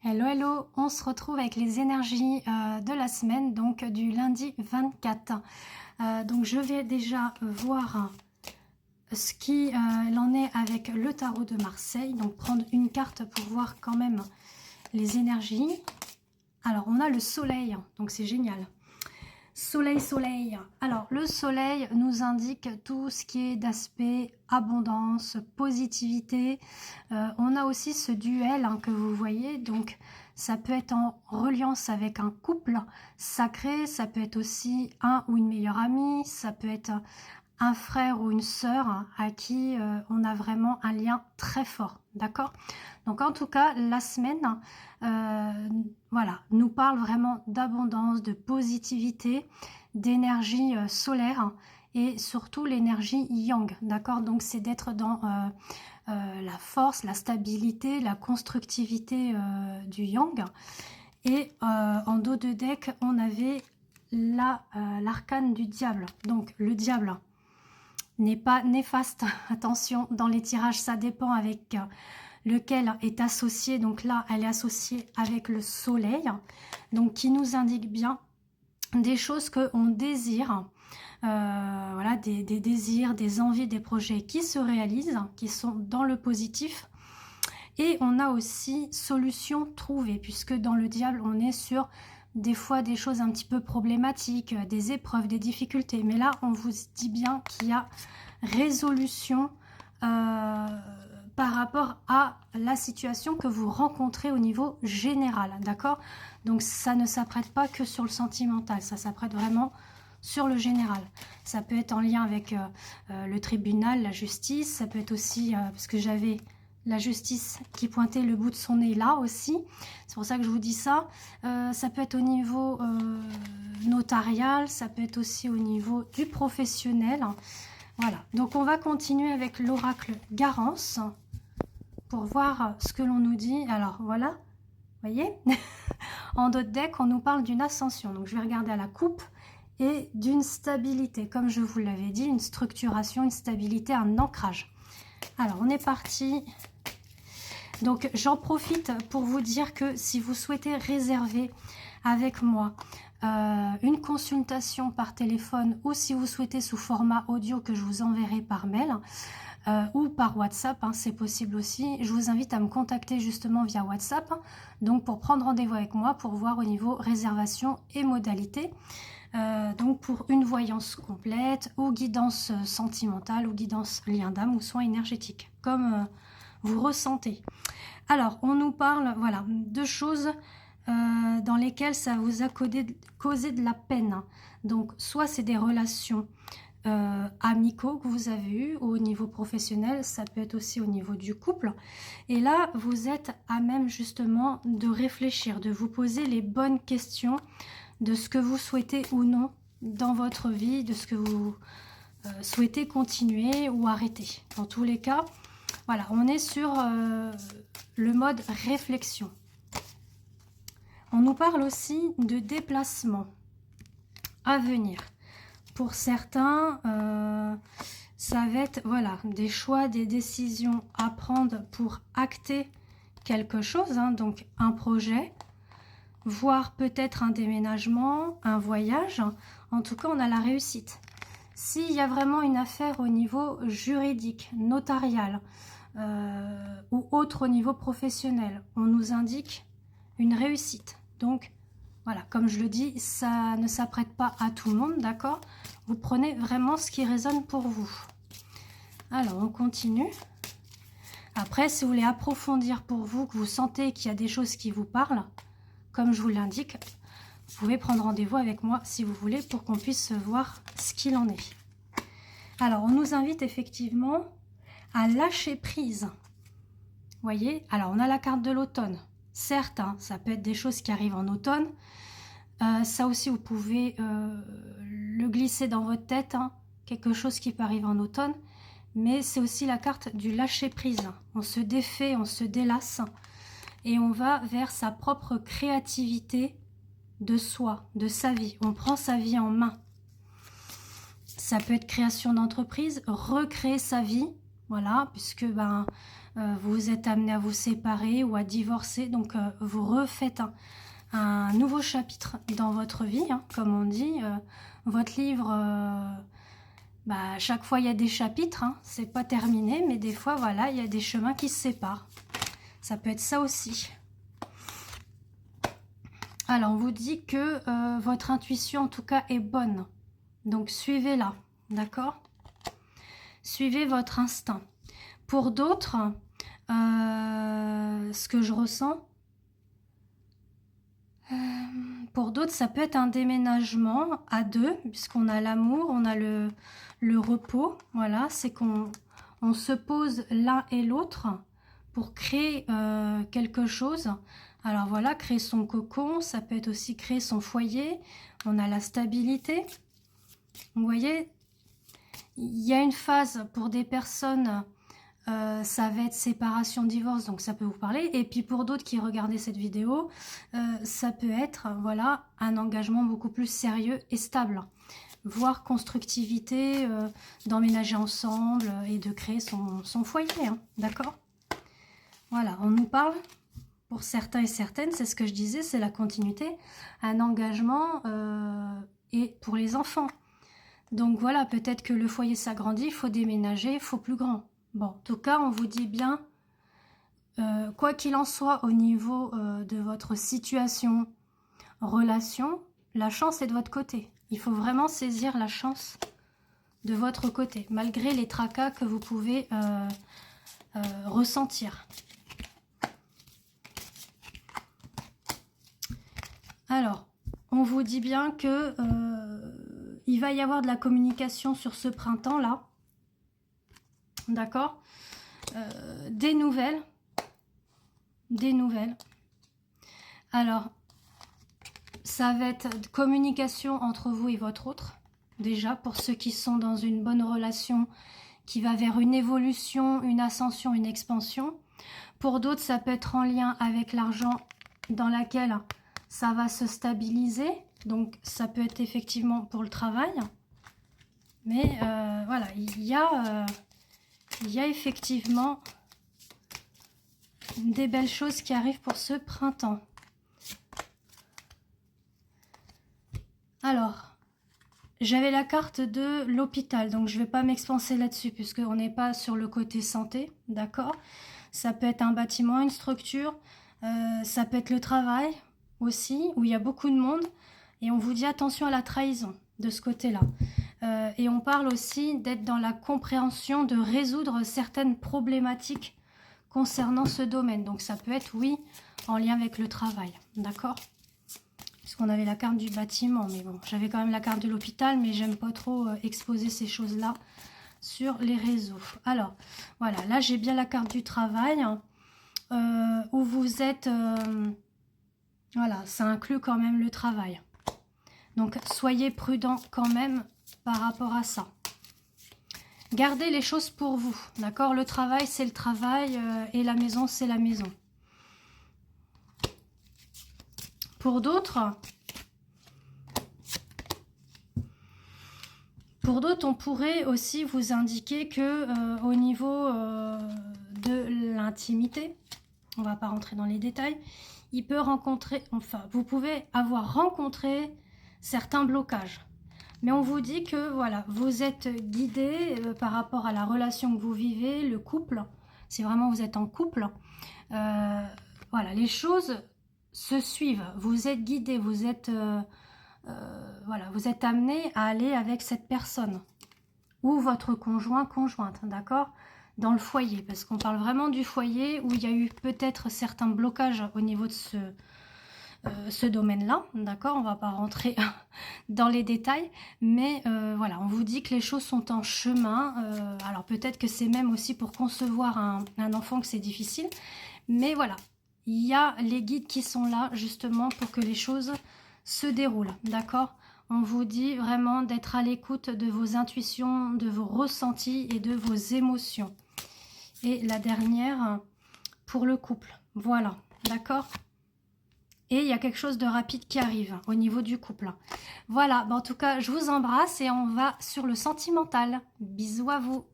Hello, hello, on se retrouve avec les énergies de la semaine, donc du lundi 24. Donc je vais déjà voir ce qu'il en est avec le tarot de Marseille. Donc prendre une carte pour voir quand même les énergies. Alors on a le soleil, donc c'est génial. Soleil, soleil. Alors le soleil nous indique tout ce qui est d'aspect abondance, positivité. On a aussi ce duel que vous voyez, donc ça peut être en reliance avec un couple sacré, ça peut être aussi un ou une meilleure amie, ça peut être un frère ou une sœur à qui on a vraiment un lien très fort, d'accord? Donc en tout cas, la semaine, voilà, nous parle vraiment d'abondance, de positivité, d'énergie solaire et surtout l'énergie yang, d'accord? Donc c'est d'être dans la force, la stabilité, la constructivité du yang. Et en dos de deck, on avait l'arcane du diable. Donc le diable n'est pas néfaste, attention, dans les tirages ça dépend avec lequel est associé, donc là elle est associée avec le soleil, donc qui nous indique bien des choses qu'on désire, voilà, des désirs, des envies, des projets qui se réalisent, qui sont dans le positif. Et on a aussi solution trouvée, puisque dans le diable on est sur des fois des choses un petit peu problématiques, des épreuves, des difficultés. Mais là, on vous dit bien qu'il y a résolution par rapport à la situation que vous rencontrez au niveau général, d'accord? Donc ça ne s'apprête pas que sur le sentimental, ça s'apprête vraiment sur le général. Ça peut être en lien avec le tribunal, la justice, ça peut être aussi, parce que j'avais la justice qui pointait le bout de son nez là aussi, c'est pour ça que je vous dis ça. Ça peut être au niveau notarial, ça peut être aussi au niveau du professionnel. Voilà, donc on va continuer avec l'oracle Garance pour voir ce que l'on nous dit. Alors voilà, vous voyez, en dos de deck on nous parle d'une ascension, donc je vais regarder à la coupe, et d'une stabilité, comme je vous l'avais dit, une structuration, une stabilité, un ancrage. Alors on est parti. Donc j'en profite pour vous dire que si vous souhaitez réserver avec moi une consultation par téléphone, ou si vous souhaitez sous format audio que je vous enverrai par mail ou par WhatsApp, c'est possible aussi, je vous invite à me contacter justement via WhatsApp, donc pour prendre rendez-vous avec moi pour voir au niveau réservation et modalité. Donc pour une voyance complète ou guidance sentimentale ou guidance lien d'âme ou soins énergétiques, comme vous ressentez. Alors, on nous parle, voilà, de choses dans lesquelles ça vous a causé de la peine. Donc, soit c'est des relations amicaux que vous avez eues au niveau professionnel, ça peut être aussi au niveau du couple. Et là, vous êtes à même justement de réfléchir, de vous poser les bonnes questions de ce que vous souhaitez ou non dans votre vie, de ce que vous souhaitez continuer ou arrêter. Dans tous les cas, voilà, on est sur le mode réflexion. On nous parle aussi de déplacement à venir. Pour certains, ça va être voilà, des choix, des décisions à prendre pour acter quelque chose, donc un projet, voire peut-être un déménagement, un voyage. En tout cas, on a la réussite. S'il y a vraiment une affaire au niveau juridique, notarial, ou autre au niveau professionnel, on nous indique une réussite. Donc voilà, comme je le dis, ça ne s'apprête pas à tout le monde, d'accord? Vous prenez vraiment ce qui résonne pour vous. Alors on continue. Après, si vous voulez approfondir pour vous, que vous sentez qu'il y a des choses qui vous parlent, comme je vous l'indique, vous pouvez prendre rendez-vous avec moi si vous voulez pour qu'on puisse voir ce qu'il en est. Alors on nous invite effectivement à lâcher prise. Voyez, alors on a la carte de l'automne. Certes, ça peut être des choses qui arrivent en automne. Ça aussi, vous pouvez le glisser dans votre tête, quelque chose qui peut arriver en automne. Mais c'est aussi la carte du lâcher prise. On se défait, on se délasse et on va vers sa propre créativité de soi, de sa vie. On prend sa vie en main. Ça peut être création d'entreprise, recréer sa vie. Voilà, puisque vous êtes amené à vous séparer ou à divorcer. Donc, vous refaites un nouveau chapitre dans votre vie, hein, comme on dit. Votre livre, à chaque fois, il y a des chapitres. Hein, c'est pas terminé, mais des fois, voilà, il y a des chemins qui se séparent. Ça peut être ça aussi. Alors, on vous dit que votre intuition, en tout cas, est bonne. Donc, suivez-la, d'accord? Suivez votre instinct. Pour d'autres, ce que je ressens, pour d'autres, ça peut être un déménagement à deux, puisqu'on a l'amour, on a le repos. Voilà, c'est qu'on se pose l'un et l'autre pour créer quelque chose. Alors voilà, créer son cocon, ça peut être aussi créer son foyer. On a la stabilité. Vous voyez, il y a une phase pour des personnes, ça va être séparation, divorce, donc ça peut vous parler. Et puis pour d'autres qui regardaient cette vidéo, ça peut être, voilà, un engagement beaucoup plus sérieux et stable. Voire constructivité, d'emménager ensemble et de créer son foyer, hein, d'accord? Voilà, on nous parle... Pour certains et certaines, c'est ce que je disais, c'est la continuité, un engagement et pour les enfants. Donc voilà, peut-être que le foyer s'agrandit, il faut déménager, il faut plus grand. Bon, en tout cas, on vous dit bien, quoi qu'il en soit au niveau de votre situation, relation, la chance est de votre côté. Il faut vraiment saisir la chance de votre côté, malgré les tracas que vous pouvez ressentir. Alors, on vous dit bien que il va y avoir de la communication sur ce printemps-là. D'accord? Des nouvelles. Des nouvelles. Alors, ça va être de communication entre vous et votre autre. Déjà, pour ceux qui sont dans une bonne relation qui va vers une évolution, une ascension, une expansion. Pour d'autres, ça peut être en lien avec l'argent dans laquelle... ça va se stabiliser, donc ça peut être effectivement pour le travail. Mais voilà, il y a effectivement des belles choses qui arrivent pour ce printemps. Alors, j'avais la carte de l'hôpital, donc je ne vais pas m'expanser là-dessus puisqu'on n'est pas sur le côté santé, d'accord? Ça peut être un bâtiment, une structure, ça peut être le travail aussi, où il y a beaucoup de monde, et on vous dit attention à la trahison de ce côté-là. Et on parle aussi d'être dans la compréhension, de résoudre certaines problématiques concernant ce domaine. Donc ça peut être, oui, en lien avec le travail, d'accord? Puisqu'on avait la carte du bâtiment, mais bon, j'avais quand même la carte de l'hôpital, mais j'aime pas trop exposer ces choses-là sur les réseaux. Alors, voilà, là j'ai bien la carte du travail, où vous êtes... voilà, ça inclut quand même le travail. Donc, soyez prudent quand même par rapport à ça. Gardez les choses pour vous, d'accord? Le travail, c'est le travail et la maison, c'est la maison. Pour d'autres, on pourrait aussi vous indiquer que au niveau de l'intimité, on ne va pas rentrer dans les détails, il peut rencontrer, enfin, vous pouvez avoir rencontré certains blocages. Mais on vous dit que, voilà, vous êtes guidé par rapport à la relation que vous vivez, le couple. Si vraiment vous êtes en couple, voilà, les choses se suivent. Vous êtes guidé, vous êtes, voilà, vous êtes amené à aller avec cette personne. Ou votre conjoint, conjointe, d'accord ? Dans le foyer, parce qu'on parle vraiment du foyer où il y a eu peut-être certains blocages au niveau de ce domaine-là, d'accord? On va pas rentrer dans les détails, mais voilà, on vous dit que les choses sont en chemin. Alors peut-être que c'est même aussi pour concevoir un enfant que c'est difficile, mais voilà, il y a les guides qui sont là justement pour que les choses se déroulent, d'accord? On vous dit vraiment d'être à l'écoute de vos intuitions, de vos ressentis et de vos émotions. Et la dernière, pour le couple. Voilà, d'accord? Et il y a quelque chose de rapide qui arrive au niveau du couple. Voilà, en tout cas, je vous embrasse et on va sur le sentimental. Bisous à vous.